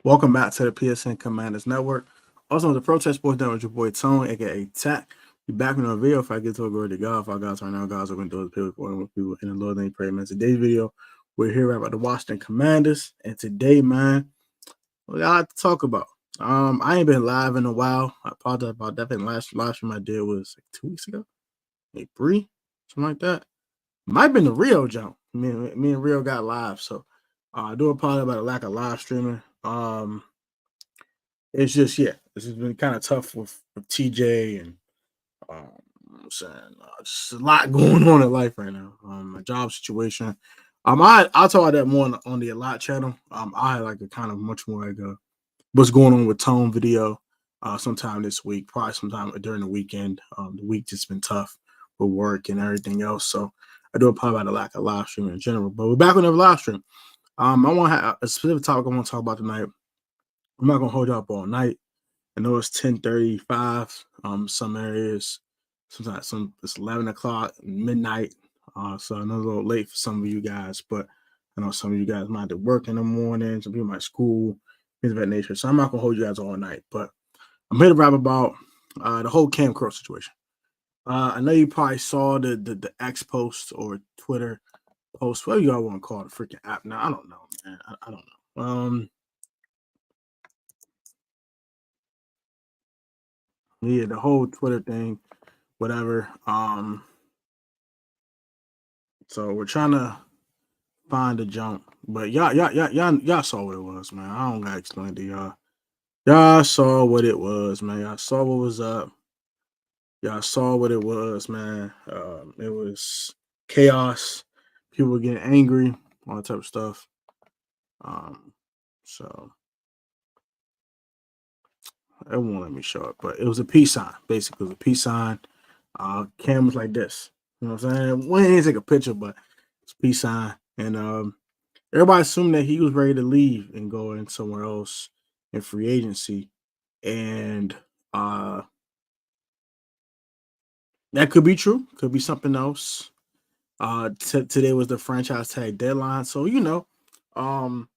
Welcome back to the PSN Commanders Network. Also, the Protest Sports Network, your boy Tone, aka Tack. Be back in a video. If I get to a glory to God, if I guys right now, guys are going to do the people for people in the Lord name pray. Man, today's video, we're here about the Washington Commanders, and today, man, we got a lot to talk about. I ain't been live in a while. I apologize about that. I think last live stream I did was like 2 weeks ago, maybe 3, something like that. Might have been the Rio jump. Me and Rio got live, so I do apologize about the lack of live streaming. It's just this has been kind of tough with TJ and I'm saying just a lot going on in life right now. My job situation. I'll talk about that more on the A Lot channel. I had like a kind of much more like a what's going on with Tone video sometime this week, probably sometime during the weekend. The week just been tough with work and everything else. So I do apologize about the lack of live stream in general. But we're back on the live stream. I want to have a specific topic I want to talk about tonight. I'm not gonna hold you up all night. I know it's 10:35. Some areas, sometimes it's 11 o'clock, midnight. So I know it's a little late for some of you guys, but I know some of you guys might have to work in the morning, some people might school, things of that nature. So I'm not gonna hold you guys all night, but I'm here to rap about the whole KAM situation. I know you probably saw the X post or Twitter post, whatever you all want to call it, a freaking app. Now I don't know, man. I don't know. Yeah, the whole Twitter thing, whatever. So we're trying to find a jump, but y'all saw what it was, man. I don't gotta explain to y'all. Y'all saw what it was, man. Y'all saw what was up. Y'all saw what it was, man. It was chaos. People were getting angry, all that type of stuff. So it won't let me show it, but it was a peace sign. Basically, it was a peace sign. Cam was like this. You know what I'm saying? We didn't take a picture, but it's a peace sign. And everybody assumed that he was ready to leave and go in somewhere else in free agency. And that could be true. Could be something else. Today was the franchise tag deadline. So, um,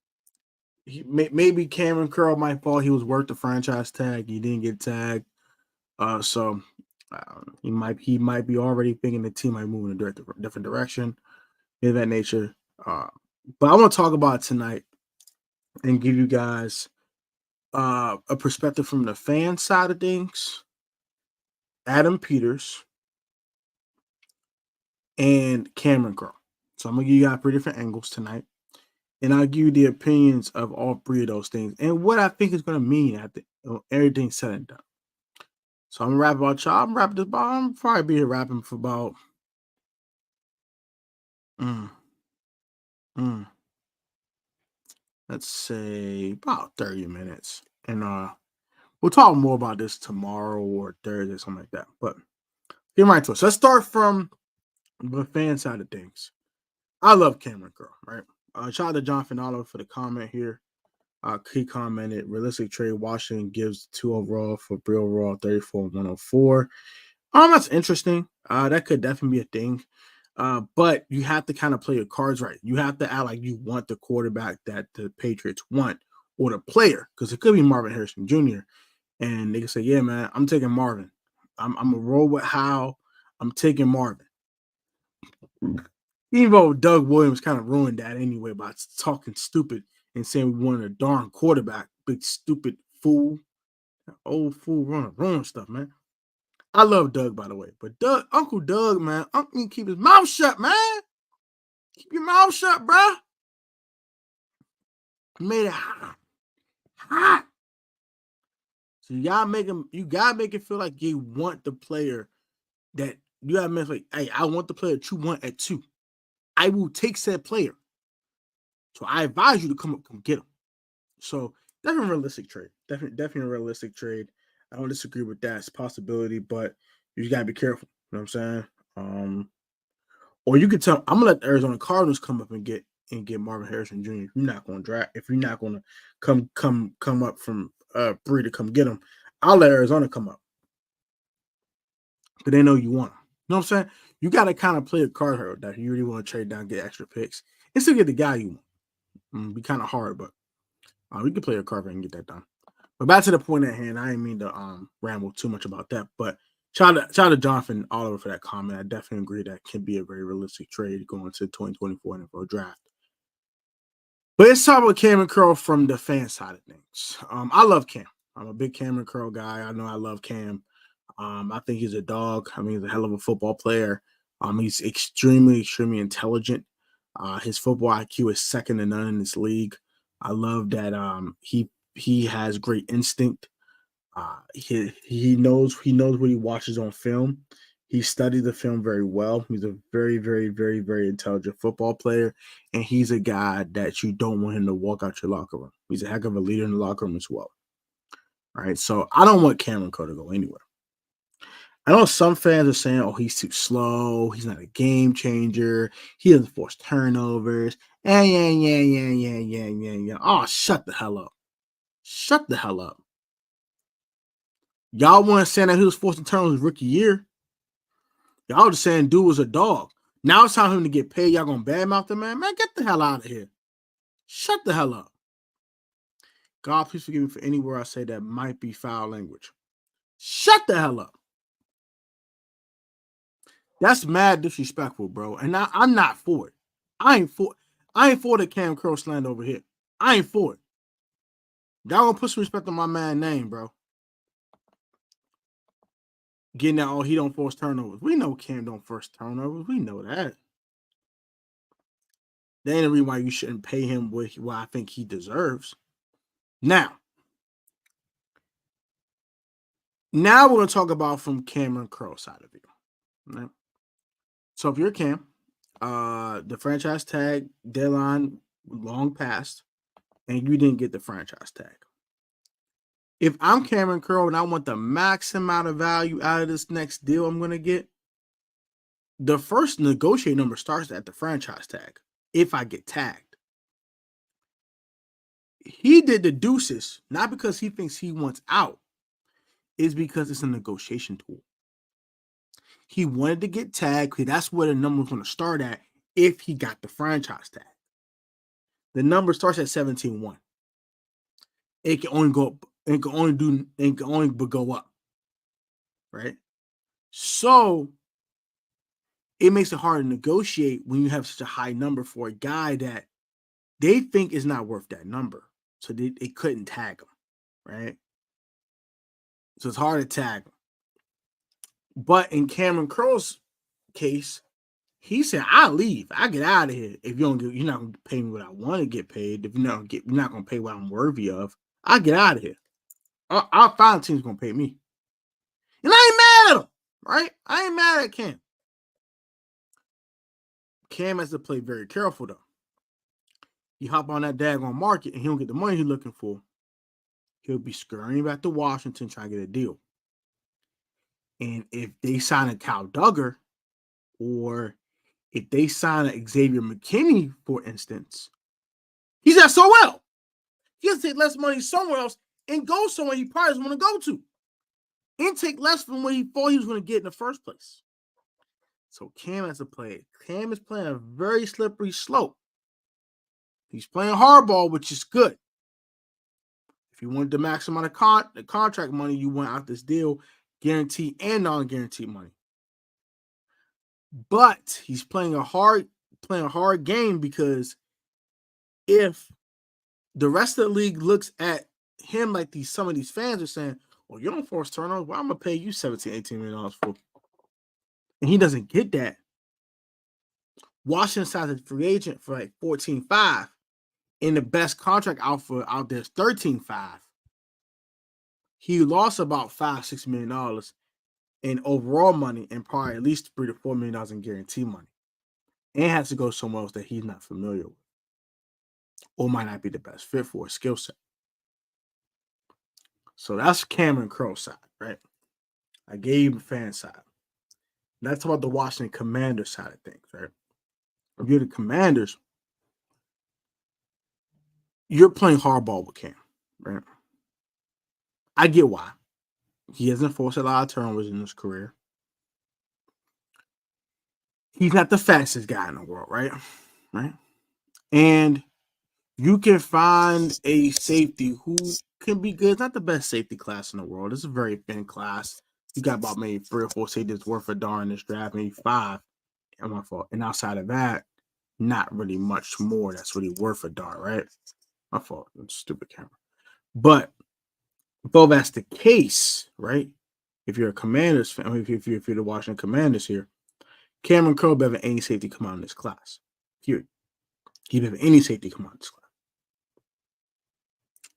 maybe Cameron Curl might thought he was worth the franchise tag. He didn't get tagged. So he might be already thinking the team might move in a different direction in that nature. But I want to talk about it tonight and give you guys a perspective from the fan side of things, Adam Peters, and Cameron Crowe. So I'm gonna give you guys 3 different angles tonight, and I'll give you the opinions of all 3 of those things and what I think is gonna mean after everything's said and done. So I'm gonna rap about y'all. I'm rapping this about. I'm probably be here rapping for about mm, mm, let's say about 30 minutes, and we'll talk more about this tomorrow or Thursday, something like that. But get right to it. So let's start from the fan side of things. I love Cameron Crowe, right? Shout out to John Finalo for the comment here. He commented, realistic trade, Washington gives 2 overall for 3 overall, 34 and 104. That's interesting. That could definitely be a thing. But you have to kind of play your cards right. You have to act like you want the quarterback that the Patriots want or the player, because it could be Marvin Harrison Jr. And they can say, yeah, man, I'm taking Marvin. I'm going to roll with Hal. I'm taking Marvin. Even though Doug Williams kind of ruined that anyway by talking stupid and saying we wanted a darn quarterback, big stupid fool, old fool ruin stuff, man. I love Doug, by the way, but Uncle Doug, man, Uncle need to keep his mouth shut, man. Keep your mouth shut, bro. He made it hot. So you gotta make it feel like you want the player that you gotta make like, hey, I want the player that you want at 2. I will take said player. So I advise you to come get him. So definitely a realistic trade. Definitely a realistic trade. I don't disagree with that. It's a possibility, but you gotta be careful. You know what I'm saying? Or you could tell I'm gonna let the Arizona Cardinals come up and get Marvin Harrison Jr. If you're not gonna draft, if you're not gonna come up from 3 to come get him, I'll let Arizona come up. But they know you want him. You know what I'm saying? You gotta kind of play a card here that you really want to trade down, get extra picks, and still get the guy you want. Be kind of hard, but We could play a card and get that done. But back to the point at hand, I didn't mean to ramble too much about that. But shout out to Jonathan Oliver for that comment. I definitely agree that can be a very realistic trade going to 2024 NFL draft. But let's talk about Cameron Curl from the fan side of things. I love Cam. I'm a big Cameron Curl guy. I know I love Cam. I think he's a dog. I mean, he's a hell of a football player. He's extremely, extremely intelligent. His football IQ is second to none in this league. I love that he has great instinct. He knows what he watches on film. He studied the film very well. He's a very, very, very, very intelligent football player, and he's a guy that you don't want him to walk out your locker room. He's a heck of a leader in the locker room as well. All right, so I don't want Cameron Crowe to go anywhere. I know some fans are saying, "Oh, he's too slow. He's not a game changer. He doesn't force turnovers." Yeah. Oh, shut the hell up! Shut the hell up! Y'all weren't saying that he was forcing turnovers his rookie year. Y'all just saying dude was a dog. Now it's time for him to get paid. Y'all gonna badmouth the man? Man, get the hell out of here. Shut the hell up. God, please forgive me for any word I say that might be foul language. Shut the hell up. That's mad disrespectful, bro. And I'm not for it. I ain't for the Cam Curl slander over here. I ain't for it. Y'all gonna put some respect on my man's name, bro. Getting that, oh, he don't force turnovers. We know Cam don't force turnovers. We know that. That ain't a reason why you shouldn't pay him what I think he deserves. Now we're going to talk about from Cameron Curl's side of it. Right? So if you're Cam, the franchise tag deadline long passed, and you didn't get the franchise tag. If I'm Cameron Curl and I want the max amount of value out of this next deal I'm going to get, the first negotiate number starts at the franchise tag if I get tagged. He did the deuces, not because he thinks he wants out, it's because it's a negotiation tool. He wanted to get tagged because that's where the number was going to start at if he got the franchise tag. The number starts at 17-1. It can only go up. It can only go up. Right? So it makes it hard to negotiate when you have such a high number for a guy that they think is not worth that number. So they couldn't tag him. Right? So it's hard to tag him. But in Cameron Curl's case, he said, "I'll leave. I get out of here. If you're not going to pay me what I want to get paid. If you're not going to pay what I'm worthy of, I'll get out of here. I'll find a team's going to pay me." And I ain't mad at him, right? I ain't mad at Cam. Cam has to play very careful, though. He hop on that daggone market and he don't get the money he's looking for. He'll be scurrying back to Washington trying to get a deal. And if they sign a Kyle Duggar, or if they sign a Xavier McKinney, for instance, he's at so well. He has to take less money somewhere else and go somewhere he probably doesn't want to go to. And take less from what he thought he was going to get in the first place. So Cam has to play. Cam is playing a very slippery slope. He's playing hardball, which is good. If you wanted the max amount of the contract money you want out this deal, guaranteed and non-guaranteed money. But he's playing a hard game, because if the rest of the league looks at him like some of these fans are saying, "Well, you don't force turnovers, well, I'm going to pay you $17-18 million for," and he doesn't get that. Washington signs a free agent for like 14.5, and the best contract out there is 13.5. He lost about $5-6 million in overall money, and probably at least $3-4 million in guarantee money, and has to go somewhere else that he's not familiar with, or might not be the best fit for a skill set. So that's Cameron Curl's side, right? I gave him the fan side. Let's talk about the Washington Commanders side of things, right? If you're the Commanders, you're playing hardball with Cam, right? I get why. He hasn't forced a lot of turnovers in his career. He's not the fastest guy in the world, right? Right? And you can find a safety who can be good. It's not the best safety class in the world. It's a very thin class. You got about maybe 3 or 4 safeties worth a darn in this draft, maybe 5. And my fault. And outside of that, not really much more that's really worth a darn, right? My fault. Stupid camera. But though that's the case, right? If you're a Commanders fan, if you're the Washington Commanders here, Cameron Curl better than any safety come out in this class. Here, he better than any safety come out in this class.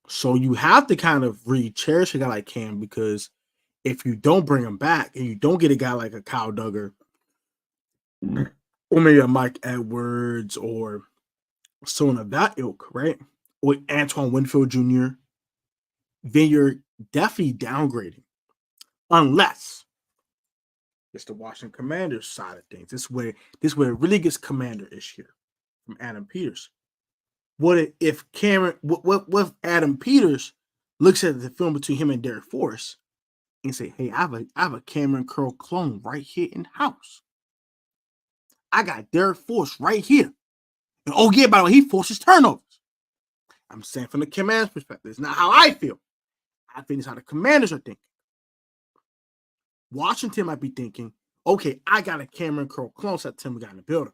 So you have to kind of really cherish a guy like Cam, because if you don't bring him back and you don't get a guy like a Kyle Duggar or maybe a Mike Edwards or someone of that ilk, right? Or Antoine Winfield Jr., then you're definitely downgrading. Unless it's the Washington Commanders side of things. This where it really gets commander-ish here from Adam Peters. What if Cameron? What if Adam Peters looks at the film between him and Derek Forrest and say, "Hey, I have a Cameron Curl clone right here in the house. I got Derek Forrest right here, and oh yeah, by the way, he forces turnovers." I'm saying from the Commanders' perspective, it's not how I feel. I think it's how the Commanders are thinking. Washington might be thinking, okay, I got a Cameron Curl clone. So Tim, we got in the building.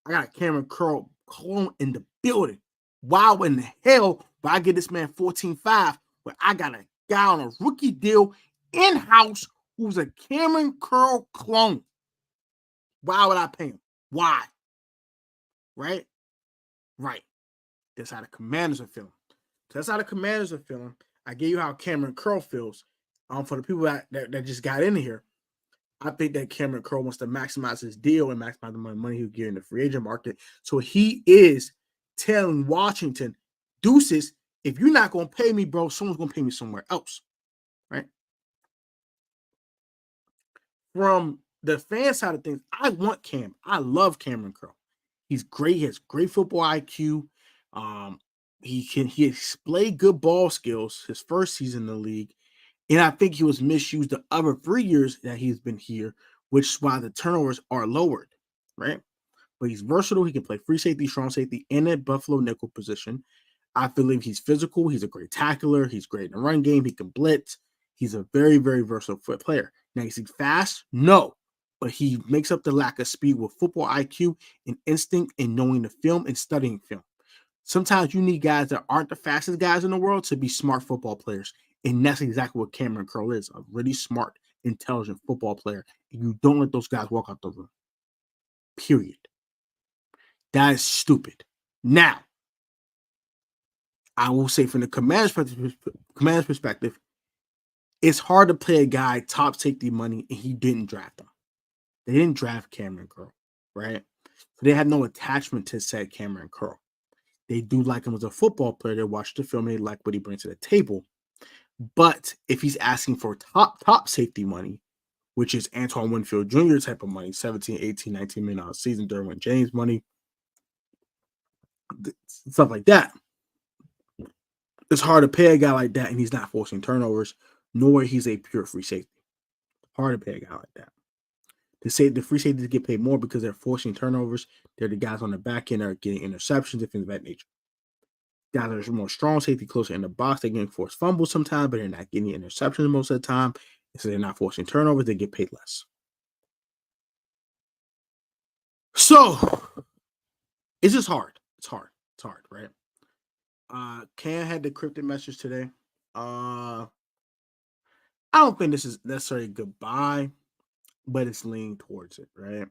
I got a Cameron Curl clone in the building. Wow, in the hell would I get this man 14-5 where I got a guy on a rookie deal in-house who's a Cameron Curl clone? Why would I pay him? Why? Right? Right. That's how the Commanders are feeling. That's how the Commanders are feeling. I gave you how Cameron Curl feels. For the people that just got in here, I think that Cameron Curl wants to maximize his deal and maximize the money he'll get in the free agent market. So he is telling Washington, deuces, if you're not going to pay me, bro, someone's going to pay me somewhere else, right? From the fan side of things, I want Cam. I love Cameron Curl. He's great. He has great football IQ. He displayed good ball skills his first season in the league. And I think he was misused the other 3 years that he's been here, which is why the turnovers are lowered, right? But he's versatile. He can play free safety, strong safety, and a Buffalo nickel position. I believe he's physical. He's a great tackler. He's great in the run game. He can blitz. He's a very, very versatile foot player. Now, is he fast? No. But he makes up the lack of speed with football IQ and instinct and knowing the film and studying film. Sometimes you need guys that aren't the fastest guys in the world to be smart football players. And that's exactly what Cameron Curl is, a really smart, intelligent football player. And you don't let those guys walk out the room. Period. That is stupid. Now, I will say from the Commanders' perspective, it's hard to play a guy top safety money and he didn't draft him. They didn't draft Cameron Curl, right? So they had no attachment to said Cameron Curl. They do like him as a football player. They watch the film. They like what he brings to the table. But if he's asking for top safety money, which is Antoine Winfield Jr. type of money, 17, 18, 19 million a season, Derwin James money, stuff like that, it's hard to pay a guy like that, and he's not forcing turnovers, nor he's a pure free safety. Hard to pay a guy like that. The free safeties get paid more because they're forcing turnovers. They're the guys on the back end that are getting interceptions and things of that nature. Guys are more strong safety, closer in the box. They're getting forced fumbles sometimes, but they're not getting interceptions most of the time. And so they're not forcing turnovers. They get paid less. So it's just hard. It's hard, right? Cam had the cryptic message today. I don't think this is necessarily goodbye, but it's leaning towards it, right?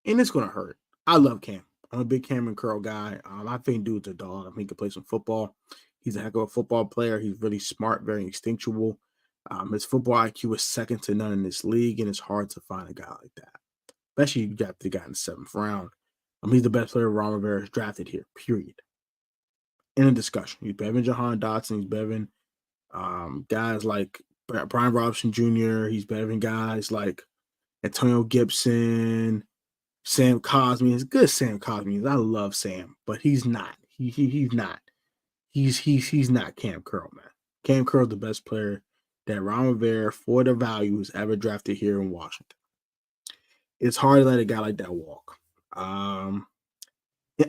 And it's gonna hurt. I love Cam. I'm a big Cameron Curl guy. I think dude's a dog. I think he can play some football. He's a heck of a football player. He's really smart, very instinctual. His football IQ is second to none in this league, and it's hard to find a guy like that. Especially you got the guy in the 7th round. He's the best player Ron Rivera has drafted here, period. In a discussion. He's better than Jahan Dotson. He's better than guys like Brian Robinson Jr. He's better than guys like Antonio Gibson, Sam Cosmi. As good as Sam Cosmi is, I love Sam, but he's not. He's not. He's not Cam Curl, man. Cam Curl's the best player that Ron Rivera, for the value, has ever drafted here in Washington. It's hard to let a guy like that walk.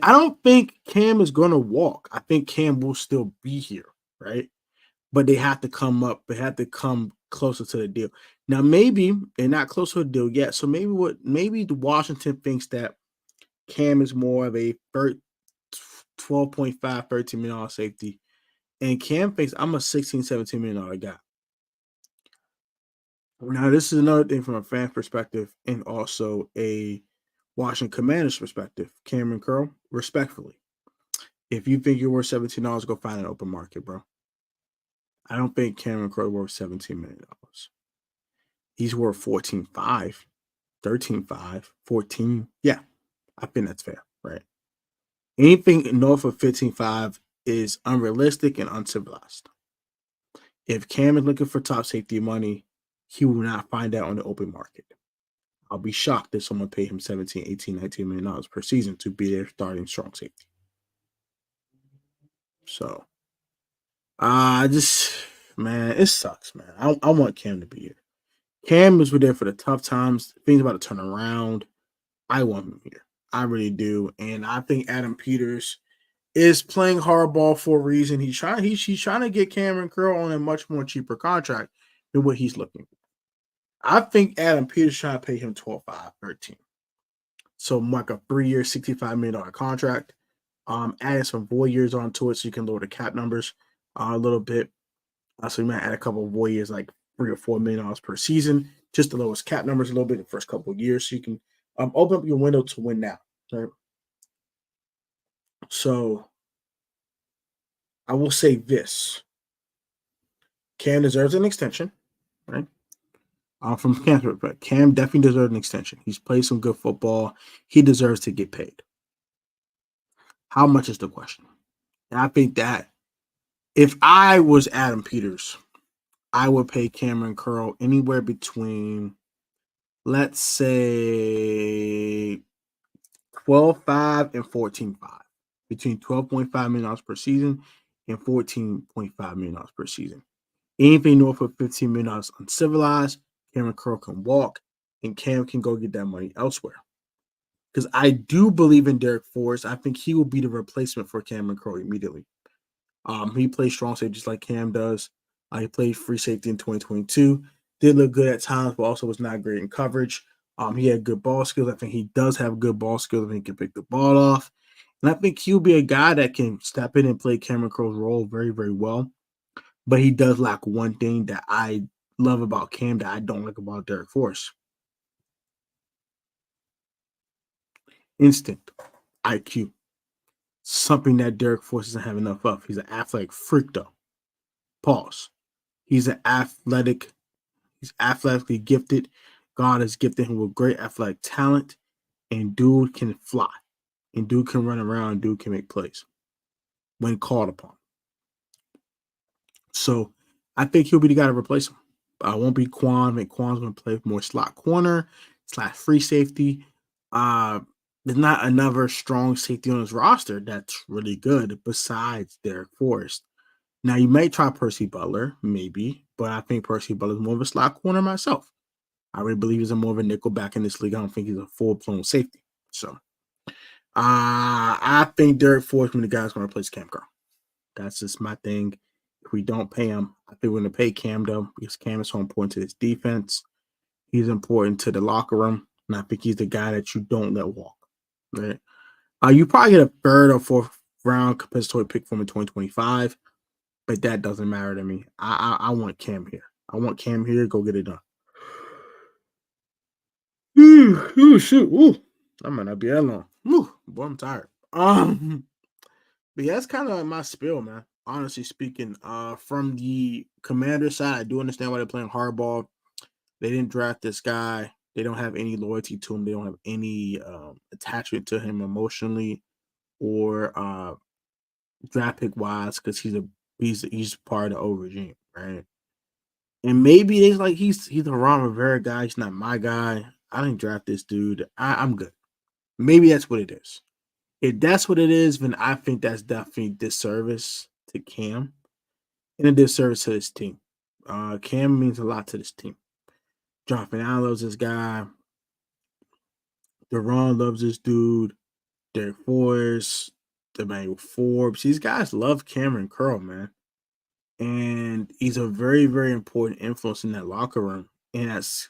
I don't think Cam is going to walk. I think Cam will still be here, right? But they have to come up. They have to come closer to the deal. Now, maybe they're not close to a deal yet. So maybe the Washington thinks that Cam is more of a 12.5, $13 million safety. And Cam thinks I'm a 16, $17 million guy. Now, this is another thing from a fan perspective and also a Washington Commanders perspective. Cameron Curl, respectfully, if you think you're worth $17, go find an open market, bro. I don't think Cameron Curl worth $17 million. He's worth 14.5, 13.5, 14. Yeah, I think that's fair, right? Anything north of 15.5 is unrealistic and uncivilized. If Cam is looking for top safety money, he will not find that on the open market. I'll be shocked if someone paid him 17, 18, 19 million dollars per season to be their starting strong safety. So I just man, it sucks, man. I want Cam to be here. Cam is there for the tough times. Things about to turn around. I want him here. I really do. And I think Adam Peters is playing hardball for a reason. He's trying to get Cameron Curl on a much more cheaper contract than what he's looking for. I think Adam Peters trying to pay him 12.5, 13. So like a 3-year, $65 million contract. Adding some void years onto it so you can lower the cap numbers a little bit. So you might add a couple of void years, like $3 or $4 million per season, just to lower his cap numbers a little bit in the first couple of years, so you can open up your window to win now. Right? So I will say this: Cam deserves an extension, right? From Cam's perspective, Cam definitely deserves an extension. He's played some good football. He deserves to get paid. How much is the question? And I think that if I was Adam Peters, I would pay Cameron Curl anywhere between, let's say, 12.5 and 14.5. Between $12.5 million per season and $14.5 million per season. Anything north of $15 million uncivilized, Cameron Curl can walk, and Cam can go get that money elsewhere. Because I do believe in Derek Forrest. I think he will be the replacement for Cameron Curl immediately. He plays strong safety just like Cam does. He played free safety in 2022. Did look good at times, but also was not great in coverage. He had good ball skills. I think he does have good ball skills. I think he can pick the ball off. And I think he'll be a guy that can step in and play Cameron Curl's role very, very well. But he does lack one thing that I love about Cam that I don't like about Derek Forrest. Instinct, IQ. Something that Derek Forrest doesn't have enough of. He's an athletic freak, though. Pause. He's athletically gifted. God has gifted him with great athletic talent, and dude can fly, and dude can run around, and dude can make plays when called upon. So I think he'll be the guy to replace him. I won't be Quan. I think Quan's going to play more slot corner, / free safety. There's not another strong safety on his roster that's really good besides Derek Forrest. Now, you may try Percy Butler, maybe, but I think Percy Butler is more of a slot corner myself. I really believe he's a more of a nickel back in this league. I don't think he's a full-blown safety. So, I think Derek Forrest is the guy that's going to replace Cam Curl. That's just my thing. If we don't pay him, I think we're going to pay Cam, though, because Cam is so important to this defense. He's important to the locker room, and I think he's the guy that you don't let walk. Right? You probably get a third or fourth round compensatory pick from in 2025, but that doesn't matter to me. I want Cam here. I want Cam here. Go get it done. Ooh, shoot. Ooh. I might not be that long. Ooh, boy, I'm tired. But yeah, that's kind of my spiel, man. Honestly speaking, from the Commander side, I do understand why they're playing hardball. They didn't draft this guy. They don't have any loyalty to him. They don't have any attachment to him emotionally or draft pick wise because he's part of the old regime, right? And maybe they like he's a Ron Rivera guy. He's not my guy. I didn't draft this dude. I'm good. Maybe that's what it is. If that's what it is, then I think that's definitely disservice to Cam and a disservice to this team. Cam means a lot to this team. Jonathan Allen loves this guy. Deron loves this dude. Derek Forrest, Emmanuel Forbes. These guys love Cameron Curl, man. And he's a very, very important influence in that locker room. And that's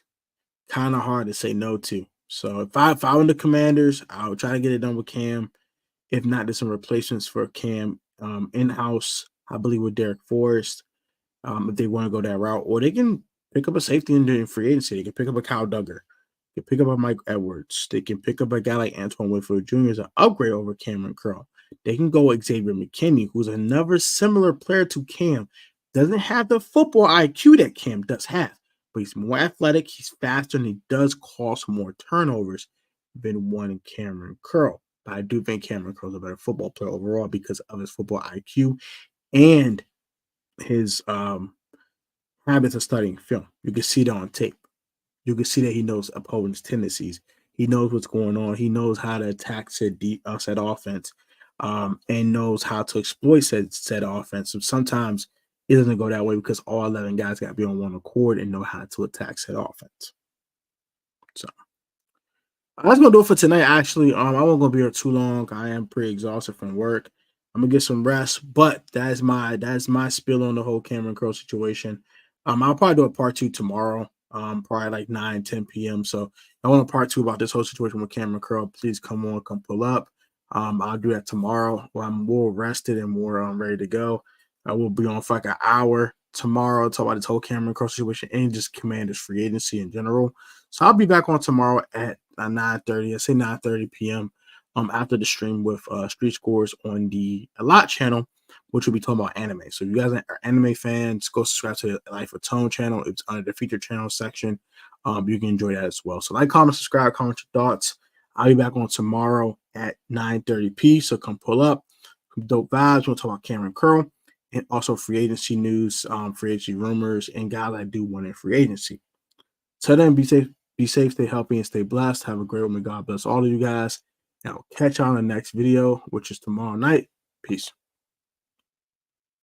kind of hard to say no to. So if I were the Commanders, I would try to get it done with Cam. If not, there's some replacements for Cam in-house, I believe, with Derek Forrest, if they want to go that route. Or they can pick up a safety in free agency. They can pick up a Kyle Duggar. They can pick up a Mike Edwards. They can pick up a guy like Antoine Winfield Jr. as an upgrade over Cameron Curl. They can go with Xavier McKinney, who's another similar player to Cam. Doesn't have the football IQ that Cam does have, but he's more athletic, he's faster, and he does cause more turnovers than one Cameron Curl. But I do think Cameron Curl's a better football player overall because of his football IQ and his habits of studying film. You can see that on tape. You can see that he knows opponents' tendencies. He knows what's going on. He knows how to attack said offense, and knows how to exploit said offense. So sometimes it doesn't go that way because all 11 guys got to be on one accord and know how to attack said offense. So that's gonna do it for tonight. Actually, I won't gonna be here too long. I am pretty exhausted from work. I'm gonna get some rest, but that's my spill on the whole Cameron Crowe situation. I'll probably do a part 2 tomorrow. Probably like 9-10 p.m. So I want a part 2 about this whole situation with Cameron Crowe. Please come pull up. I'll do that tomorrow when I'm more rested and more ready to go. I will be on for like an hour tomorrow, talk about this whole Cameron Crowe situation and just Commanders free agency in general. So I'll be back on tomorrow at 9:30. I say 9:30 p.m. After the stream with Street Scores on the A Lot channel, which will be talking about anime. So if you guys are anime fans, go subscribe to the Life of Tone channel. It's under the featured channel section. You can enjoy that as well. So like, comment, subscribe, comment your thoughts. I'll be back on tomorrow at 9:30 p. So come pull up. Some dope vibes. We'll talk about Cameron Curl and also free agency news, free agency rumors, and guys I do want in free agency. So then be safe, stay healthy, and stay blessed. Have a great one. God bless all of you guys. And I'll catch you on the next video, which is tomorrow night. Peace.